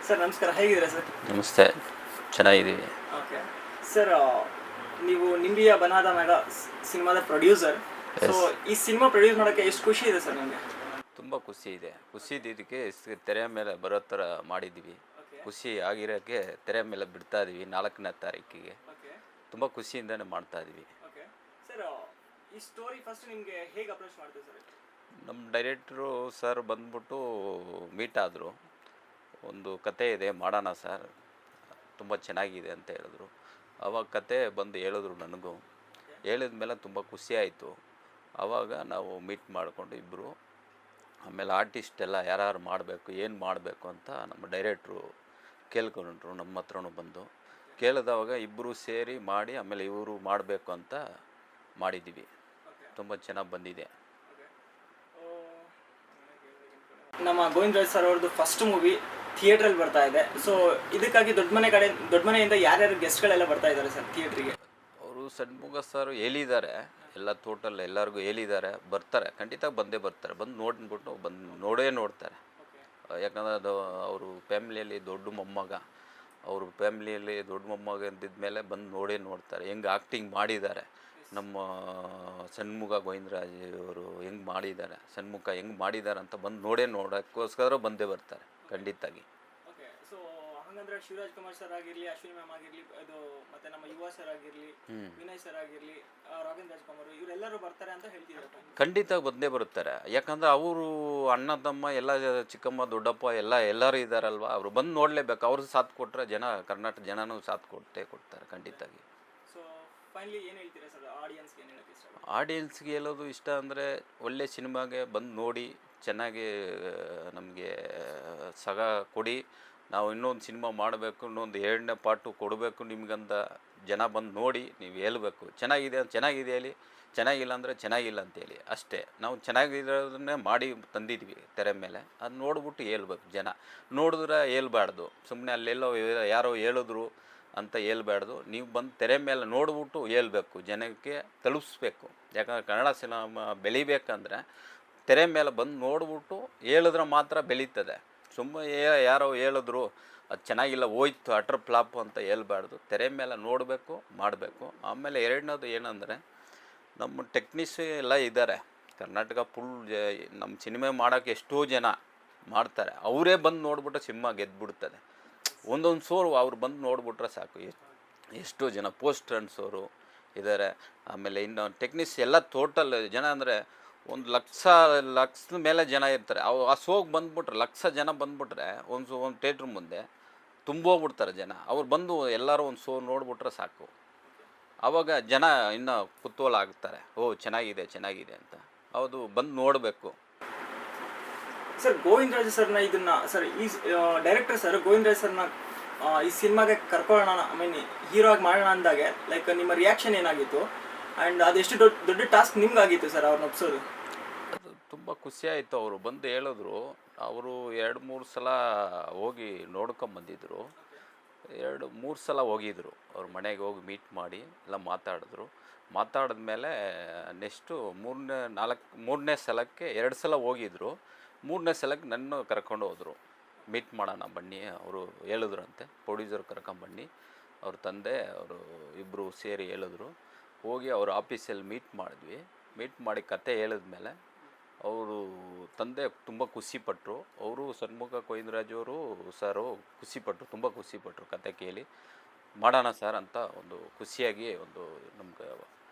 Sir ನಮಸ್ಕಾರ, ಹೇಗಿದ್ದೀರಾ sir? ನಮಸ್ತೆ, ಚೆನ್ನಾಗಿದ್ದೀವಿ. ಓಕೆ ಸರ್, ನೀವು ನಿಂಬಿಯ ಬನಾದ ಮ್ಯಾಗ ಸಿನಿಮಾದ ಪ್ರೊಡ್ಯೂಸರ್. ಸೊ ಈ ಸಿನಿಮಾ ಪ್ರೊಡ್ಯೂಸ್ ಮಾಡೋಕ್ಕೆ ಎಷ್ಟು ಖುಷಿ ಇದೆ ಸರ್ ನಿಮಗೆ? ತುಂಬ ಖುಷಿ ಇದೆ. ಖುಷಿ ಇದ್ದಿದ್ದಕ್ಕೆ ತೆರೆ ಮೇಲೆ ಬರೋ ಥರ ಮಾಡಿದ್ದೀವಿ. ಖುಷಿ ಆಗಿರೋಕ್ಕೆ ತೆರೆ ಮೇಲೆ ಬಿಡ್ತಾ ಇದ್ದೀವಿ 4ನೇ ತಾರೀಕಿಗೆ. ತುಂಬ ಖುಷಿಯಿಂದನೇ ಮಾಡ್ತಾ ಇದ್ದೀವಿ. ಓಕೆ ಸರ್, ಈ ಸ್ಟೋರಿ ಫಸ್ಟ್ ನಿಮಗೆ ಹೇಗೆ ಅಪ್ರೋಚ್ ಮಾಡ್ತೀವಿ ಸರ್? ನಮ್ಮ ಡೈರೆಕ್ಟ್ರು ಸರ್ ಬಂದ್ಬಿಟ್ಟು ಮೀಟ್ ಆದರು. ಒಂದು ಕತೆ ಇದೆ, ಮಾಡೋಣ ಸರ್, ತುಂಬ ಚೆನ್ನಾಗಿದೆ ಅಂತ ಹೇಳಿದ್ರು. ಆವಾಗ ಕತೆ ಬಂದು ಹೇಳಿದ್ರು ನನಗೂ. ಹೇಳಿದ ಮೇಲೆ ತುಂಬ ಖುಷಿ ಆಯಿತು. ಆವಾಗ ನಾವು ಮೀಟ್ ಮಾಡಿಕೊಂಡು ಇಬ್ಬರು, ಆಮೇಲೆ ಆರ್ಟಿಸ್ಟ್ ಎಲ್ಲ ಯಾರು ಮಾಡಬೇಕು, ಏನು ಮಾಡಬೇಕು ಅಂತ ನಮ್ಮ ಡೈರೆಕ್ಟ್ರು ಕೇಳ್ಕೊಂಡ್ರು. ನಮ್ಮ ಹತ್ರನೂ ಬಂದು ಕೇಳಿದವಾಗ ಇಬ್ಬರು ಸೇರಿ ಮಾಡಿ ಆಮೇಲೆ ಇವರು ಮಾಡಬೇಕು ಅಂತ ಮಾಡಿದ್ದೀವಿ. ತುಂಬ ಚೆನ್ನಾಗಿ ಬಂದಿದೆ. ನಮ್ಮ ಗೋವಿಂದರಾಜ್ ಸರ್ ಅವ್ರದ್ದು ಫಸ್ಟ್ ಮೂವಿ ಥಿಯೇಟ್ರಲ್ಲಿ ಬರ್ತಾ ಇದೆ. ಸೊ ಇದಕ್ಕಾಗಿ ದೊಡ್ಡ ಮನೆಯಿಂದ ಯಾರ್ಯಾರು ಗೆಸ್ಟ್ಗಳೆಲ್ಲ ಬರ್ತಾ ಇದ್ದಾರೆ ಸರ್ ಥಿಯೇಟ್ರಿಗೆ? ಅವರು ಷಣ್ಮುಖ ಸರ್ ಹೇಳಿದ್ದಾರೆ, ಎಲ್ಲ ಟೋಟಲ್ ಎಲ್ಲರಿಗೂ ಹೇಳಿದ್ದಾರೆ, ಬರ್ತಾರೆ, ಖಂಡಿತ ಬಂದೇ ಬರ್ತಾರೆ. ಬಂದು ನೋಡ್ಬಿಟ್ಟು ನೋಡೇ ನೋಡ್ತಾರೆ. ಯಾಕಂದರೆ ಅದು ಅವರು ಫ್ಯಾಮ್ಲಿಯಲ್ಲಿ ದೊಡ್ಡ ಮೊಮ್ಮಗ, ಅವ್ರ ಫ್ಯಾಮ್ಲಿಯಲ್ಲಿ ದೊಡ್ಡ ಮೊಮ್ಮಗ ಅಂದಿದ್ಮೇಲೆ ಬಂದು ನೋಡೇ ನೋಡ್ತಾರೆ. ಹೆಂಗೆ ಆ್ಯಕ್ಟಿಂಗ್ ಮಾಡಿದ್ದಾರೆ ನಮ್ಮ ಷಣ್ಮುಖ ಗೋವಿಂದರಾಜ್ ಅವರು, ಹೆಂಗೆ ಮಾಡಿದ್ದಾರೆ, ಷಣ್ಮುಖ ಹೆಂಗೆ ಮಾಡಿದ್ದಾರೆ ಅಂತ ಬಂದು ನೋಡೋಕ್ಕೋಸ್ಕರ ಬಂದೇ ಬರ್ತಾರೆ ಖಂಡಿತಾಗಿ. ಓಕೆ, ಸೊ ಹಾಗಂದ್ರೆ ಶಿವರಾಜ್ ಕುಮಾರ್ ಸರ್ ಆಗಿರಲಿ, ಅಶ್ವಿನಿ ಮ್ಯಾಮ್ ಆಗಿರಲಿ, ಇದು ಮತ್ತೆ ನಮ್ಮ ಯುವ ಸರ್ ಆಗಿರಲಿ, ವಿನಯ್ ಸರ್ ಆಗಿರಲಿ, ರಾಘವೇಂದ್ರ ರಾಜ್ಕುಮಾರ್, ಇವರೆಲ್ಲರೂ ಬರ್ತಾರೆ ಅಂತ ಹೇಳ್ತಿದ್ದಾರೆ. ಖಂಡಿತ ಬಂದೇ ಬರುತ್ತಾರೆ. ಯಾಕಂದರೆ ಅವರು ಅಣ್ಣ ತಮ್ಮ ಎಲ್ಲ, ಚಿಕ್ಕಮ್ಮ ದೊಡ್ಡಪ್ಪ ಎಲ್ಲರೂ ಇದ್ದಾರಲ್ವ, ಅವರು ಬಂದು ನೋಡಲೇಬೇಕು. ಅವ್ರಿಗೆ ಸಾಥ್ ಕೊಟ್ಟರೆ ಜನ, ಕರ್ನಾಟಕ ಜನನೂ ಸಾಥ್ ಕೊಡ್ತಾರೆ ಖಂಡಿತಾಗಿ. ಸೊ ಫೈನಲಿ ಏನು ಹೇಳ್ತೀರಾ ಸರ್ ಆಡಿಯನ್ಸ್ಗೆ? ಏನು ಹೇಳೋಕ್ಕೆ ಇಷ್ಟ? ಆಡಿಯನ್ಸ್ಗೆ ಹೇಳೋದು ಇಷ್ಟ ಅಂದರೆ, ಒಳ್ಳೆ ಸಿನಿಮಾಗೆ ಬಂದು ನೋಡಿ ಚೆನ್ನಾಗಿ ನಮಗೆ ಸಗ ಕೊಡಿ. ನಾವು ಇನ್ನೊಂದು ಸಿನಿಮಾ ಮಾಡಬೇಕು, ಇನ್ನೊಂದು 2ನೇ ಪಾರ್ಟು ಕೊಡಬೇಕು ನಿಮ್ಗಂತ ಜನ ಬಂದು ನೋಡಿ ನೀವು ಹೇಳ್ಬೇಕು. ಚೆನ್ನಾಗಿದೆ ಹೇಳಿ, ಚೆನ್ನಾಗಿಲ್ಲ ಅಂದರೆ ಚೆನ್ನಾಗಿಲ್ಲ ಅಂತೇಳಿ ಅಷ್ಟೇ. ನಾವು ಚೆನ್ನಾಗಿರೋದನ್ನೇ ಮಾಡಿ ತಂದಿದ್ವಿ ತೆರೆ ಮೇಲೆ, ಅದು ನೋಡ್ಬಿಟ್ಟು ಹೇಳ್ಬೇಕು. ಜನ ನೋಡಿದ್ರೆ ಹೇಳ್ಬಾರ್ದು, ಸುಮ್ಮನೆ ಅಲ್ಲೆಲ್ಲೋ ಯಾರೋ ಹೇಳಿದ್ರು ಅಂತ ಹೇಳ್ಬಾರ್ದು. ನೀವು ಬಂದು ತೆರೆ ಮೇಲೆ ನೋಡ್ಬಿಟ್ಟು ಹೇಳ್ಬೇಕು, ಜನಕ್ಕೆ ತಲುಪಿಸ್ಬೇಕು. ಯಾಕಂದರೆ ಕನ್ನಡ ಸಿನಿಮಾ ಬೆಳಿಬೇಕಂದ್ರೆ ತೆರೆ ಮೇಲೆ ಬಂದು ನೋಡ್ಬಿಟ್ಟು ಹೇಳಿದ್ರೆ ಮಾತ್ರ ಬೆಳೀತದೆ. ಸುಮ್ಮನೆ ಯಾರೋ ಹೇಳಿದ್ರು ಅದು ಚೆನ್ನಾಗಿಲ್ಲ, ಹೋಯ್ತು, ಅಟ್ರ್ ಫ್ಲಾಪು ಅಂತ ಹೇಳ್ಬಾರ್ದು. ತೆರೆ ಮೇಲೆ ನೋಡಬೇಕು, ಮಾಡಬೇಕು. ಆಮೇಲೆ 2ನೇದು ಏನಂದರೆ, ನಮ್ಮ ಟೆಕ್ನಿಷ್ ಎಲ್ಲ ಇದ್ದಾರೆ ಕರ್ನಾಟಕ ಫುಲ್. ನಮ್ಮ ಸಿನಿಮಾ ಮಾಡೋಕ್ಕೆ ಎಷ್ಟೋ ಜನ ಮಾಡ್ತಾರೆ, ಅವರೇ ಬಂದು ನೋಡ್ಬಿಟ್ಟು ಸಿನಿಮಾ ಗೆದ್ದುಬಿಡ್ತದೆ. ಒಂದೊಂದು ಸೋರು ಅವ್ರು ಬಂದು ನೋಡ್ಬಿಟ್ರೆ ಸಾಕು. ಎಷ್ಟೋ ಜನ ಪೋಸ್ಟ್ ರನ್ಸೋರು ಇದ್ದಾರೆ. ಆಮೇಲೆ ಇನ್ನು ಟೆಕ್ನಿಷ್ ಎಲ್ಲ ಟೋಟಲ್ ಜನ ಅಂದರೆ ಒಂದು ಲಕ್ಷದ ಮೇಲೆ ಜನ ಇರ್ತಾರೆ. ಆ ಶೋಗೆ ಬಂದುಬಿಟ್ರೆ, ಲಕ್ಷ ಜನ ಬಂದುಬಿಟ್ರೆ ಒಂದು ಥಿಯೇಟ್ರ್ ಮುಂದೆ ತುಂಬೋಗ್ಬಿಡ್ತಾರೆ ಜನ. ಅವ್ರು ಬಂದು ಎಲ್ಲರೂ ಒಂದು ಶೋ ನೋಡ್ಬಿಟ್ರೆ ಸಾಕು. ಆವಾಗ ಜನ ಇನ್ನೂ ಕುತೂಹಲ ಆಗ್ತಾರೆ, ಓ ಚೆನ್ನಾಗಿದೆ ಅಂತ. ಹೌದು, ಬಂದು ನೋಡಬೇಕು. ಸರ್ ಗೋವಿಂದರಾಜ್ ಸರ್ನ ಇದನ್ನ ಸರ್, ಈ ಡೈರೆಕ್ಟರ್ ಸರ್ ಗೋವಿಂದರಾಜ್ ಸರ್ನ ಈ ಸಿನಿಮಾಗೆ ಕರ್ಕೊಳ್ಳೋಣ, ಐ ಮೀನ್ ಹೀರೋ ಆಗಿ ಮಾಡೋಣ ಅಂದಾಗೆ ಲೈಕ್ ನಿಮ್ಮ ರಿಯಾಕ್ಷನ್ ಏನಾಗಿತ್ತು? ಆ್ಯಂಡ್ ಅದೆಷ್ಟು ದೊಡ್ಡ ಟಾಸ್ಕ್ ನಿಮ್ಗಾಗಿತ್ತು ಸರ್ ಅವ್ರನ್ನ ಒಪ್ಸೋದು? ಅದು ತುಂಬ ಖುಷಿಯಾಯಿತು. ಅವರು ಬಂದು ಹೇಳಿದ್ರು. ಅವರು 2-3 ಸಲ ಹೋಗಿ ನೋಡ್ಕೊಂಬಂದಿದ್ರು. 2-3 ಸಲ ಹೋಗಿದ್ರು. ಅವ್ರ ಮನೆಗೆ ಹೋಗಿ ಮೀಟ್ ಮಾಡಿ ಎಲ್ಲ ಮಾತಾಡಿದ್ಮೇಲೆ ನೆಕ್ಸ್ಟು 3ನೇ ಸಲಕ್ಕೆ 2 ಸಲ ಹೋಗಿದ್ರು. 3ನೇ ಸಲಕ್ಕೆ ನನ್ನ ಕರ್ಕೊಂಡು ಹೋದರು. ಮೀಟ್ ಮಾಡೋಣ ಬನ್ನಿ, ಅವರು ಹೇಳಿದ್ರಂತೆ, ಪ್ರೊಡ್ಯೂಸರ್ ಕರ್ಕೊಂಬನ್ನಿ. ಅವ್ರ ತಂದೆ ಅವರು ಇಬ್ಬರು ಸೇರಿ ಹೇಳಿದ್ರು. ಹೋಗಿ ಅವ್ರ ಆಫೀಸಲ್ಲಿ ಮೀಟ್ ಮಾಡಿ ಕತೆ ಹೇಳಿದ್ಮೇಲೆ ಅವರು ತಂದೆ ತುಂಬ ಖುಷಿಪಟ್ಟರು. ಅವರು ಷಣ್ಮುಖ ಗೋವಿಂದರಾಜವರು ಸರು ತುಂಬ ಖುಷಿಪಟ್ಟರು ಕತೆ ಕೇಳಿ. ಮಾಡೋಣ ಸರ್ ಅಂತ ಒಂದು ಖುಷಿಯಾಗಿ ಒಂದು ನಮ್ಗೆ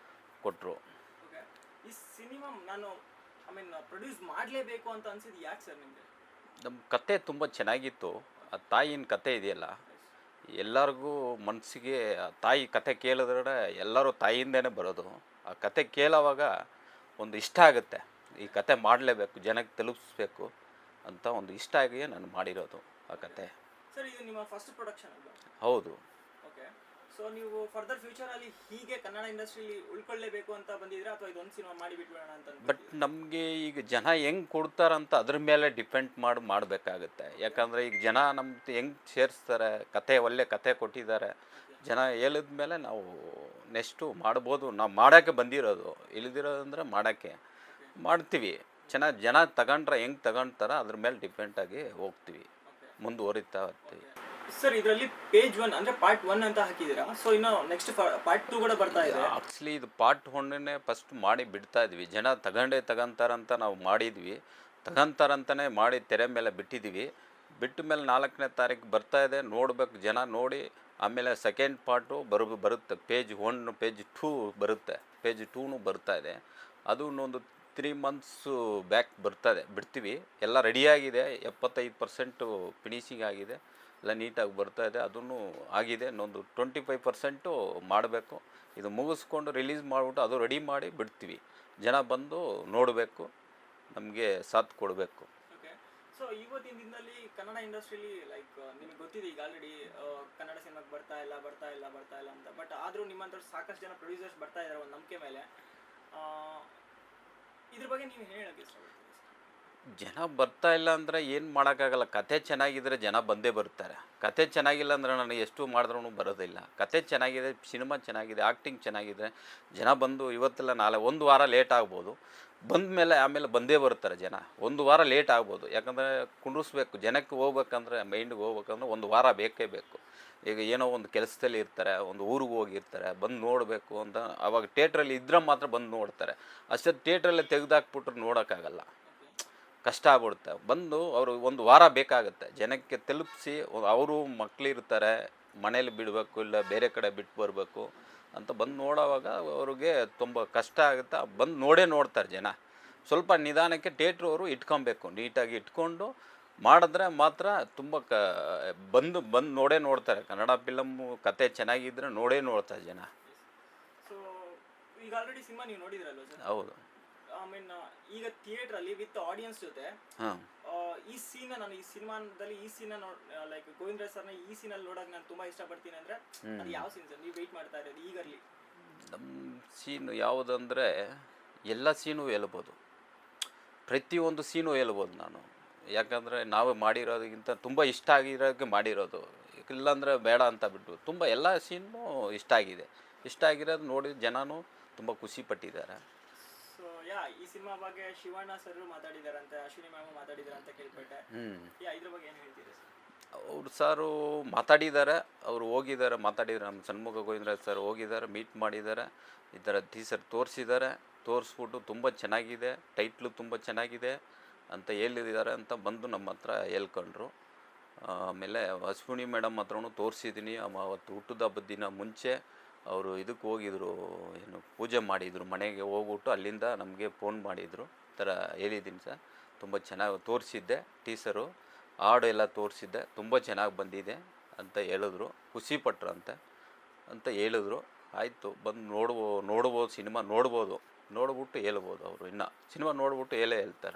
ಕೊಟ್ಟರು. ಈ ಸಿನಿಮಾ ನಾನು ಪ್ರೊಡ್ಯೂಸ್ ಮಾಡಲೇಬೇಕು ಅಂತ ಅನ್ಸಿದ್ದು ಯಾಕೆ ಸರ್ ನಿಮಗೆ? ನಮ್ಮ ಕತೆ ತುಂಬ ಚೆನ್ನಾಗಿತ್ತು. ಆ ತಾಯಿನ ಕತೆ ಇದೆಯಲ್ಲ, ಎಲ್ಲರಿಗೂ ಮನಸ್ಸಿಗೆ ತಾಯಿ ಕತೆ ಕೇಳಿದ್ರೆ ಎಲ್ಲರೂ ತಾಯಿಯಿಂದನೇ ಬರೋದು. ಆ ಕತೆ ಕೇಳೋವಾಗ ಒಂದು ಇಷ್ಟ ಆಗುತ್ತೆ, ಈ ಕತೆ ಮಾಡಲೇಬೇಕು, ಜನಕ್ಕೆ ತಲುಪಿಸ್ಬೇಕು ಅಂತ ಒಂದು ಇಷ್ಟ ಆಗಿಯೇ ನಾನು ಮಾಡಿರೋದು ಆ ಕತೆ. ಸರ್ ಇದು ನಿಮ್ಮ ಫಸ್ಟ್ ಪ್ರೊಡಕ್ಷನ್ ಅಲ್ವಾ? ಹೌದು. ಓಕೆ, ಸೊ ನೀವು ಫರ್ದರ್ ಫ್ಯೂಚರಲ್ಲಿ ಹೀಗೆ ಕನ್ನಡ ಇಂಡಸ್ಟ್ರಿಲಿ ಉಳ್ಕೊಳ್ಳೇಬೇಕು ಅಂತ ಬಂದಿದ್ರೆ, ಅಥವಾ ಇದೊಂದು ಸಿನಿಮಾ ಮಾಡಿ ಬಿಟ್ಬಿಡೋಣ ಅಂತ? ಬಟ್ ನಮಗೆ ಈಗ ಜನ ಹೆಂಗೆ ಕೊಡ್ತಾರಂತ ಅದ್ರ ಮೇಲೆ ಡಿಪೆಂಡ್ ಮಾಡಬೇಕಾಗುತ್ತೆ. ಯಾಕಂದರೆ ಈಗ ಜನ ನಮ್ದು ಹೆಂಗೆ ಸೇರಿಸ್ತಾರೆ, ಒಳ್ಳೆ ಕತೆ ಕೊಟ್ಟಿದ್ದಾರೆ, ಜನ ಹೇಳಿದ ಮೇಲೆ ನಾವು ನೆಕ್ಸ್ಟು ಮಾಡ್ಬೋದು. ನಾವು ಮಾಡೋಕ್ಕೆ ಬಂದಿರೋದು, ಇಳಿದಿರೋದಂದರೆ ಮಾಡೋಕ್ಕೆ ಮಾಡ್ತೀವಿ. ಚೆನ್ನಾಗಿ ಜನ ತಗೊಂಡ್ರೆ ಹೆಂಗೆ ತಗೊಳ್ತಾರ ಅದ್ರ ಮೇಲೆ ಡಿಪೆಂಡಾಗಿ ಹೋಗ್ತೀವಿ. ಮುಂದುವರಿತಾ ಇರ್ತೀವಿ. ಸರ್ ಇದರಲ್ಲಿ ಪೇಜ್ 1 ಅಂದ್ರೆ ಪಾರ್ಟ್ 1 ಅಂತ ಹಾಕಿದ್ದೀರಾ, ಸೊ ಇನ್ನು ನೆಕ್ಸ್ಟ್ ಪಾರ್ಟ್ 2 ಕೂಡ ಬರ್ತಾ ಇದೆ. ಆಕ್ಚುಲಿ ಇದು ಪಾರ್ಟ್ 1ನೇ ಫಸ್ಟ್ ಮಾಡಿ ಬಿಡ್ತಾ ಇದ್ವಿ, ಜನ ತಗೊಂತಾರಂತ ನಾವು ಮಾಡಿದ್ವಿ, ತಗೊಂತಾರಂತಲೇ ಮಾಡಿ ತೆರೆ ಮೇಲೆ ಬಿಟ್ಟಿದ್ವಿ. ಬಿಟ್ಟ ಮೇಲೆ 4ನೇ ತಾರೀಕು ಬರ್ತಾ ಇದೆ, ನೋಡಬೇಕು ಜನ ನೋಡಿ. ಆಮೇಲೆ ಸೆಕೆಂಡ್ ಪಾರ್ಟು ಬರುತ್ತೆ, ಪೇಜ್ 1 ಪೇಜ್ 2 ಬರುತ್ತೆ, ಪೇಜ್ 2 ಬರ್ತಾ ಇದೆ. ಅದು ಇನ್ನೊಂದು 3 ಮಂತ್ಸು ಬ್ಯಾಕ್ ಬಿಡ್ತೀವಿ. ಎಲ್ಲ ರೆಡಿಯಾಗಿದೆ, 75% ಫಿನಿಶಿಂಗ್ ಆಗಿದೆ, ಎಲ್ಲ ನೀಟಾಗಿ ಬರ್ತಾ ಇದೆ. ಅದನ್ನು ಆಗಿದೆ, ಇನ್ನೊಂದು 25% ಮಾಡಬೇಕು. ಇದು ಮುಗಿಸ್ಕೊಂಡು ರಿಲೀಸ್ ಮಾಡಿಬಿಟ್ಟು ಅದು ರೆಡಿ ಮಾಡಿ ಬಿಡ್ತೀವಿ. ಜನ ಬಂದು ನೋಡಬೇಕು, ನಮಗೆ ಸಾಥ್ ಕೊಡಬೇಕು. ಸೊ ಇವತ್ತಿನ ದಿನದಲ್ಲಿ ಕನ್ನಡ ಇಂಡಸ್ಟ್ರಿಲಿ ಲೈಕ್ ನಿಮಗೆ ಗೊತ್ತಿದೆ ಈಗ ಆಲ್ರೆಡಿ ಕನ್ನಡ ಸಿನಿಮಾಗೆ ಬರ್ತಾ ಇಲ್ಲ ಅಂತ, ಬಟ್ ಆದರೂ ನಿಮ್ಮಂಥ ಸಾಕಷ್ಟು ಜನ ಪ್ರೊಡ್ಯೂಸರ್ಸ್ ಬರ್ತಾ ಇದ್ದಾರೆ ಒಂದು ನಂಬಿಕೆ ಮೇಲೆ. ಇದ್ರ ಬಗ್ಗೆ ನೀವು ಹೇಳೋಕ್ಕೆ ಇಷ್ಟಪಡ್ತೀರಿ? ಜನ ಬರ್ತಾ ಇಲ್ಲ ಅಂದರೆ ಏನು ಮಾಡೋಕ್ಕಾಗಲ್ಲ. ಕತೆ ಚೆನ್ನಾಗಿದ್ದರೆ ಜನ ಬಂದೇ ಬರ್ತಾರೆ. ಕತೆ ಚೆನ್ನಾಗಿಲ್ಲ ಅಂದರೆ ನನಗೆ ಎಷ್ಟು ಮಾಡಿದ್ರೂ ಬರೋದಿಲ್ಲ. ಕತೆ ಚೆನ್ನಾಗಿದೆ, ಸಿನಿಮಾ ಚೆನ್ನಾಗಿದೆ, ಆ್ಯಕ್ಟಿಂಗ್ ಚೆನ್ನಾಗಿದೆ, ಜನ ಬಂದು ಇವತ್ತೆಲ್ಲ ನಾಳೆ ಒಂದು ವಾರ ಲೇಟ್ ಆಗ್ಬೋದು, ಬಂದ ಮೇಲೆ ಆಮೇಲೆ ಬಂದೇ ಬರ್ತಾರೆ ಜನ. ಒಂದು ವಾರ ಲೇಟ್ ಆಗ್ಬೋದು, ಯಾಕಂದರೆ ಕುಂಡ್ರಿಸ್ಬೇಕು, ಜನಕ್ಕೆ ಹೋಗ್ಬೇಕಂದ್ರೆ, ಮೈಂಡ್ಗೆ ಹೋಗ್ಬೇಕಂದ್ರೆ ಒಂದು ವಾರ ಬೇಕೇ ಬೇಕು. ಈಗ ಏನೋ ಒಂದು ಕೆಲಸದಲ್ಲಿ ಇರ್ತಾರೆ, ಒಂದು ಊರಿಗೆ ಹೋಗಿರ್ತಾರೆ, ಬಂದು ನೋಡಬೇಕು ಅಂತ ಆವಾಗ ಥಿಯೇಟ್ರಲ್ಲಿ ಇದ್ರೆ ಮಾತ್ರ ಬಂದು ನೋಡ್ತಾರೆ. ಅಷ್ಟೊತ್ತು ಥಿಯೇಟ್ರಲ್ಲೇ ತೆಗೆದಾಕ್ಬಿಟ್ರೆ ನೋಡೋಕ್ಕಾಗಲ್ಲ, ಕಷ್ಟ ಆಗ್ಬಿಡುತ್ತೆ. ಬಂದು ಅವರು ಒಂದು ವಾರ ಬೇಕಾಗುತ್ತೆ ಜನಕ್ಕೆ ತಲುಪಿಸಿ. ಅವರು ಮಕ್ಕಳಿರ್ತಾರೆ, ಮನೇಲಿ ಬಿಡಬೇಕು, ಇಲ್ಲ ಬೇರೆ ಕಡೆ ಬಿಟ್ಟು ಬರಬೇಕು ಅಂತ ಬಂದು ನೋಡೋವಾಗ ಅವ್ರಿಗೆ ತುಂಬ ಕಷ್ಟ ಆಗುತ್ತೆ. ಬಂದು ನೋಡ್ತಾರೆ ಜನ. ಸ್ವಲ್ಪ ನಿಧಾನಕ್ಕೆ ಥಿಯೇಟ್ರವರು ಇಟ್ಕೊಬೇಕು, ನೀಟಾಗಿ ಇಟ್ಕೊಂಡು ಮಾಡಿದ್ರೆ ಮಾತ್ರ ತುಂಬ ಬಂದು ನೋಡ್ತಾರೆ. ಕನ್ನಡ ಫಿಲಮ್ಮು ಕತೆ ಚೆನ್ನಾಗಿದ್ದರೆ ನೋಡ್ತಾರೆ ಜನ. ಸೊ ಈಗ ಆಲ್ರೆಡಿ ಸಿನಿಮಾ ನೀವು ನೋಡಿದ್ರಲ್ವ ಸರ್? ಹೌದು. ಐ ಮೀನ್ ಈಗ ಥಿಯೇಟರ್ ಅಲ್ಲಿ ವಿತ್ ಆಡಿಯನ್ಸ್ ಜೊತೆ ಈ ಸೀನ್ ನಾನು ಈ ಸಿನಿಮಾದಲ್ಲಿ ಈ ಸೀನ್ ಲೈಕ್ ಗೋವಿಂದ ಸರ್ನ ಈ ಸೀನ್ ಅಲ್ಲಿ ನೋಡಕ್ ನಾನು ತುಂಬಾ ಇಷ್ಟಪಡ್ತೀನಿ ಅಂದ್ರೆ ಅದು ಯಾವ ಸೀನ್ ಸರ್ ನೀವು ವೆಯ್ಟ್ ಮಾಡ್ತಾ ಇರೋದು ಈಗಲ್ಲಿ? ನಮ್ಮ ಸೀನು ಯಾವುದಂದರೆ ಎಲ್ಲ ಸೀನು ಹೇಳ್ಬೋದು, ಪ್ರತಿಯೊಂದು ಸೀನು ಹೇಳ್ಬೋದು ನಾನು. ಯಾಕಂದರೆ ನಾವು ಮಾಡಿರೋದಕ್ಕಿಂತ ತುಂಬ ಇಷ್ಟ ಆಗಿರೋಕ್ಕೆ ಮಾಡಿರೋದು, ಇಲ್ಲಾಂದರೆ ಬೇಡ ಅಂತ ಬಿಟ್ಟು ತುಂಬ ಎಲ್ಲ ಸೀನು ಇಷ್ಟ ಆಗಿರೋದು ನೋಡಿ ಜನನೂ ತುಂಬ ಖುಷಿ ಪಟ್ಟಿದ್ದಾರೆ. ಸೊ ಈ ಸಿನಿಮಾ ಬಗ್ಗೆ ಶಿವಣ್ಣ ಸರ್ ಮಾತಾಡಿದಾರಂತೆ, ಅಶ್ವಿನಿ ಮ್ಯಾಮ್ ಮಾತಾಡಿದಾರಂತ ಕೇಳ್ಪಟ್ಟೆ. ಇದ್ರ ಬಗ್ಗೆ ಏನು ಹೇಳ್ತೀರಿ ಸರ್? ಅವ್ರು ಸಾರು ಮಾತಾಡಿದ್ದಾರೆ, ಅವರು ಹೋಗಿದ್ದಾರೆ, ಮಾತಾಡಿದ್ದಾರೆ. ನಮ್ಮ ಷಣ್ಮುಖ ಗೋವಿಂದರಾಜ್ ಸರ್ ಹೋಗಿದ್ದಾರೆ, ಮೀಟ್ ಮಾಡಿದ್ದಾರೆ, ಈ ಥರ ಟೀಸರ್ ತೋರಿಸ್ಬಿಟ್ಟು ತುಂಬ ಚೆನ್ನಾಗಿದೆ, ಟೈಟ್ಲು ತುಂಬ ಚೆನ್ನಾಗಿದೆ ಅಂತ ಹೇಳಿದ್ದಾರೆ ಅಂತ ಬಂದು ನಮ್ಮ ಹತ್ರ ಹೇಳ್ಕೊಂಡ್ರು. ಆಮೇಲೆ ಅಶ್ವಿನಿ ಮೇಡಮ್ ಹತ್ರನೂ ತೋರಿಸಿದ್ದೀನಿ. ಅವತ್ತು ಹುಟ್ಟದ ಹಬ್ಬದ ದಿನ ಮುಂಚೆ ಅವರು ಇದಕ್ಕೆ ಹೋಗಿದ್ರು, ಏನು ಪೂಜೆ ಮಾಡಿದರು, ಮನೆಗೆ ಹೋಗ್ಬಿಟ್ಟು ಅಲ್ಲಿಂದ ನಮಗೆ ಫೋನ್ ಮಾಡಿದರು. ಈ ಥರ ಹೇಳಿದ್ದೀನಿ ಸರ್, ತುಂಬ ಚೆನ್ನಾಗಿ ತೋರಿಸಿದ್ದೆ, ಟೀಸರು ಹಾಡು ಎಲ್ಲ ತೋರಿಸಿದ್ದೆ, ತುಂಬ ಚೆನ್ನಾಗಿ ಬಂದಿದೆ ಅಂತ ಹೇಳಿದ್ರು, ಖುಷಿಪಟ್ರು ಅಂತ ಹೇಳಿದ್ರು. ಆಯಿತು, ಬಂದು ನೋಡ್ಬೋದು, ಸಿನಿಮಾ ನೋಡ್ಬಿಟ್ಟು ಹೇಳ್ಬೋದು. ಅವರು ಇನ್ನು ಸಿನಿಮಾ ನೋಡ್ಬಿಟ್ಟು ಹೇಳ್ತಾರೆ.